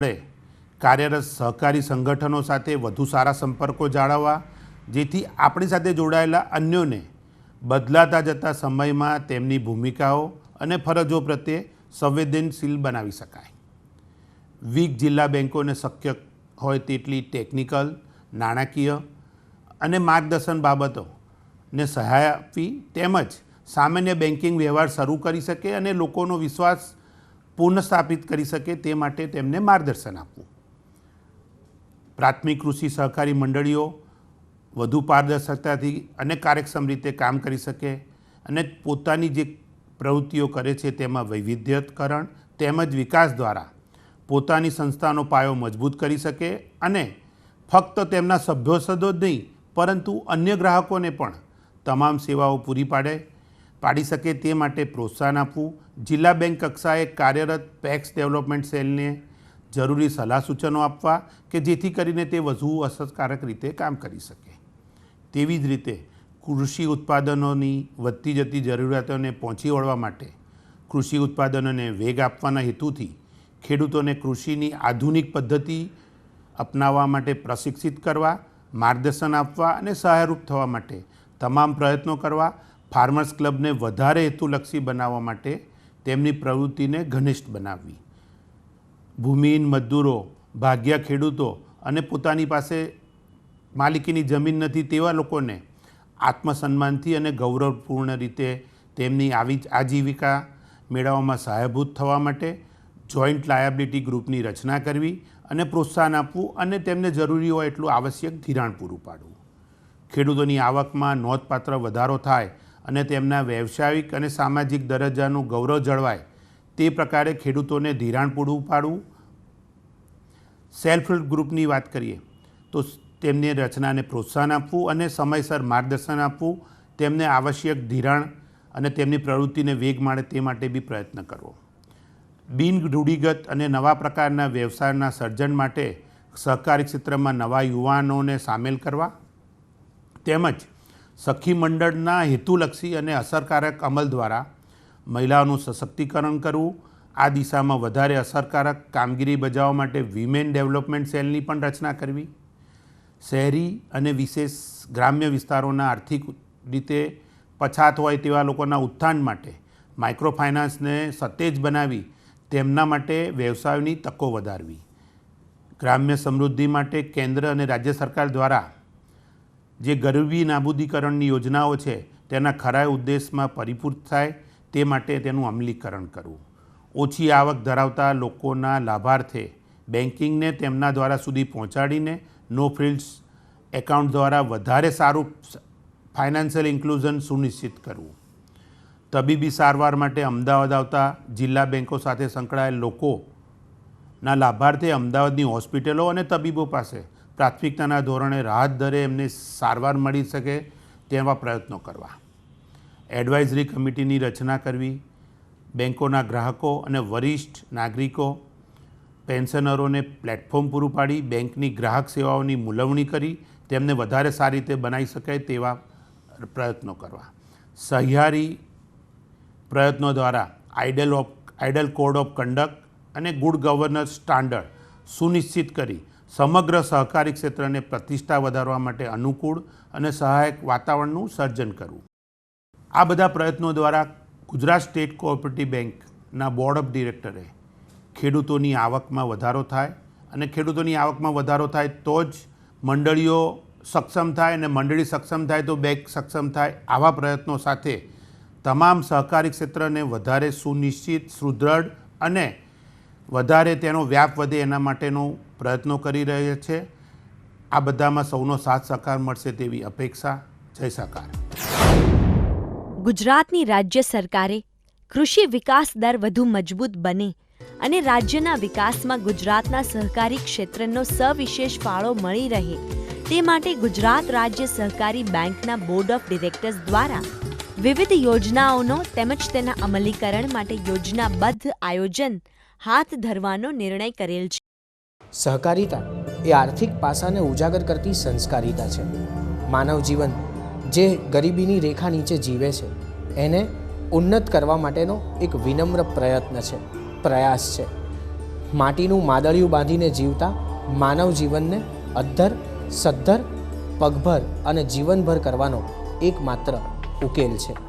કાર્યરત સહકારી સંગઠનો સાથે વધુ સારા સંપર્કો જાળવવા, જેથી આપણી સાથે જોડાયેલા અન્યોને બદલાતા જતા સમયમાં તેમની ભૂમિકાઓ અને ફરજો પ્રત્યે સંવેદનશીલ બનાવી શકાય. વીક જિલ્લા બેન્કોને શક્ય હોય તેટલી ટેકનિકલ, નાણાકીય અને માર્ગદર્શન બાબતોને સહાય આપવી તેમજ સામાન્ય બેન્કિંગ વ્યવહાર શરૂ કરી શકે અને લોકોનો વિશ્વાસ પુનઃસ્થાપિત કરી શકે તે માટે તેમને માર્ગદર્શન આપવું. પ્રાથમિક કૃષિ સહકારી મંડળીઓ વધુ પારદર્શકતાથી અને કાર્યક્ષમ રીતે કામ કરી શકે અને પોતાની જે પ્રવૃત્તિઓ કરે છે તેમાં વૈવિધ્યકરણ તેમજ વિકાસ દ્વારા પોતાની સંસ્થાનો પાયો મજબૂત કરી શકે અને ફક્ત તેમના સભ્યો જ નહીં પરંતુ અન્ય ગ્રાહકોને પણ તમામ સેવાઓ પૂરી પાડી શકે તે માટે પ્રોત્સાહન આપવું. જિલ્લા બેંક કક્ષાએ કાર્યરત પેક્સ ડેવલપમેન્ટ સેલને જરૂરી સલાહ સૂચનો આપવા કે જેથી કરીને તે વધુ અસરકારક રીતે કામ કરી શકે. તેવી જ રીતે કૃષિ ઉત્પાદનોની વધતી જતી જરૂરિયાતોને પહોંચી વળવા માટે કૃષિ ઉત્પાદનોને વેગ આપવાના હેતુથી ખેડૂતોને કૃષિની આધુનિક પદ્ધતિ અપનાવવા માટે પ્રશિક્ષિત કરવા, માર્ગદર્શન આપવા અને સહાયરૂપ થવા માટે તમામ પ્રયત્નો કરવા. ફાર્મર્સ ક્લબને વધારે હેતુલક્ષી બનાવવા માટે તેમની પ્રવૃત્તિને ઘનિષ્ઠ બનાવવી. ભૂમિહીન મજદૂરો, ભાગ્યા ખેડૂતો અને પોતાની પાસે માલિકીની જમીન નથી તેવા લોકોને આત્મસન્માનથી અને ગૌરવપૂર્ણ રીતે તેમની આજીવિકા મેળવવામાં સહાયભૂત થવા માટે જોઈન્ટ લાયબિલિટી ગ્રુપની રચના કરવી અને પ્રોત્સાહન આપવું અને તેમને જરૂરી હોય એટલું આવશ્યક ધિરાણ પૂરું પાડવું. ખેડૂતોની આવકમાં નોંધપાત્ર વધારો થાય અને તેમના વ્યવસાયિક અને સામાજિક દરજ્જાનું ગૌરવ જળવાય તે પ્રકારે ખેડૂતોને ધિરાણ પૂરું પાડવું. સેલ્ફ હેલ્પ ગ્રુપની વાત કરીએ તો તેમની રચનાને પ્રોત્સાહન આપવું અને સમયસર માર્ગદર્શન આપવું, તેમને આવશ્યક ધિરાણ અને તેમની પ્રવૃત્તિને વેગ મળે તે માટે બી પ્રયત્ન કરવો. બિન રૂઢિગત અને નવા પ્રકારના વ્યવસાયના સર્જન માટે સહકારી ક્ષેત્રમાં નવા યુવાનોને સામેલ કરવા તેમજ સખી મંડળના હેતુલક્ષી અને અસરકારક અમલ દ્વારા મહિલાઓનું સશક્તિકરણ કરવું. આ દિશામાં વધારે અસરકારક કામગીરી બજાવવા માટે વિમેન ડેવલપમેન્ટ સેલની પણ રચના કરવી. શહેરી અને વિશેષ ગ્રામ્ય વિસ્તારોના આર્થિક રીતે પછાત હોય તેવા લોકોના ઉત્થાન માટે માઇક્રો ફાઇનાન્સને સતેજ બનાવી તેમના માટે વ્યવસાયોની તકો વધારવી. ગ્રામ્ય સમૃદ્ધિ માટે કેન્દ્ર અને રાજ્ય સરકાર દ્વારા જે ગરીબી નાબૂદીકરણની યોજનાઓ છે તેના ખરા ઉદ્દેશમાં પરિપૂર્ણ થાય તે માટે તેનું અમલીકરણ કરવું. ઓછી આવક ધરાવતા લોકોના લાભાર્થે બેન્કિંગને તેમના દ્વારા સુધી પહોંચાડીને નો ફ્રિલ્સ એકાઉન્ટ દ્વારા વધારે સારું ફાઇનાન્શિયલ ઇન્ક્લુઝન સુનિશ્ચિત કરવું. તબીબી સારવાર માટે અમદાવાદ આવતા જિલ્લા બેન્કો સાથે સંકળાયેલ લોકોના લાભાર્થે અમદાવાદની હોસ્પિટલો અને તબીબો પાસે પ્રાથમિકતાના ધોરણે રાહત દરે એમને સારવાર મળી શકે તેવા પ્રયત્નો કરવા. એડવાઇઝરી કમિટીની રચના કરવી. બેન્કોના ગ્રાહકો અને વરિષ્ઠ નાગરિકો પેન્શનરોને પ્લેટફોર્મ પૂરું પાડી બેંકની ગ્રાહક સેવાઓની મૂલવણી કરી તેમને વધારે સારી રીતે બનાવી શકાય તેવા પ્રયત્નો કરવા. સહિયારી પ્રયત્નો દ્વારા આઇડલ કોડ ઓફ કન્ડક્ટ અને ગુડ ગવર્નન્સ સ્ટાન્ડર્ડ સુનિશ્ચિત કરી સમગ્ર સહકારી ક્ષેત્રને પ્રતિષ્ઠા વધારવા માટે અનુકૂળ અને સહાયક વાતાવરણનું સર્જન કરવું. આ બધા પ્રયત્નો દ્વારા ગુજરાત સ્ટેટ કોઓપરેટિવ બેંકના બોર્ડ ઓફ ડિરેક્ટરે ખેડૂતોની આવકમાં વધારો થાય અને ખેડૂતોની આવકમાં વધારો થાય તો જ મંડળીઓ સક્ષમ થાય અને મંડળી સક્ષમ થાય તો બેંક સક્ષમ થાય. આવા પ્રયત્નો સાથે તમામ સહકારી ક્ષેત્રને વધારે સુનિશ્ચિત, સુદૃઢ અને વધારે તેનો વ્યાપ વધે એના માટેનો પ્રયત્નો કરી રહ્યા છે. આ બધામાં સૌનો સાથ સહકાર મળશે તેવી અપેક્ષા. જય સહકાર. ગુજરાતની રાજ્ય સરકારે કૃષિ વિકાસ દર વધુ મજબૂત બને અને રાજ્યના વિકાસમાં ગુજરાતના સહકારી ક્ષેત્રનો સવિશેષ ફાળો મળી રહે તે માટે ગુજરાત રાજ્ય સહકારી બેંકના બોર્ડ ઓફ ડિરેક્ટર્સ દ્વારા વિવિધ યોજનાઓનો તેમજ તેના અમલીકરણ માટે યોજનાબદ્ધ આયોજન હાથ ધરવાનો નિર્ણય કરેલ છે. સહકારિતા એ આર્થિક પાસાને ઉજાગર કરતી સંસ્કારિતા છે. માનવ જીવન જે ગરીબીની રેખા નીચે જીવે છે એને ઉન્નત કરવા માટેનો એક વિનમ્ર પ્રયાસ છે. માટીનું માદળિયું બાંધીને જીવતા માનવ જીવનને અદ્ધર, સદ્ધર, પગભર અને જીવનભર કરવાનો એકમાત્ર ઉકેલ છે.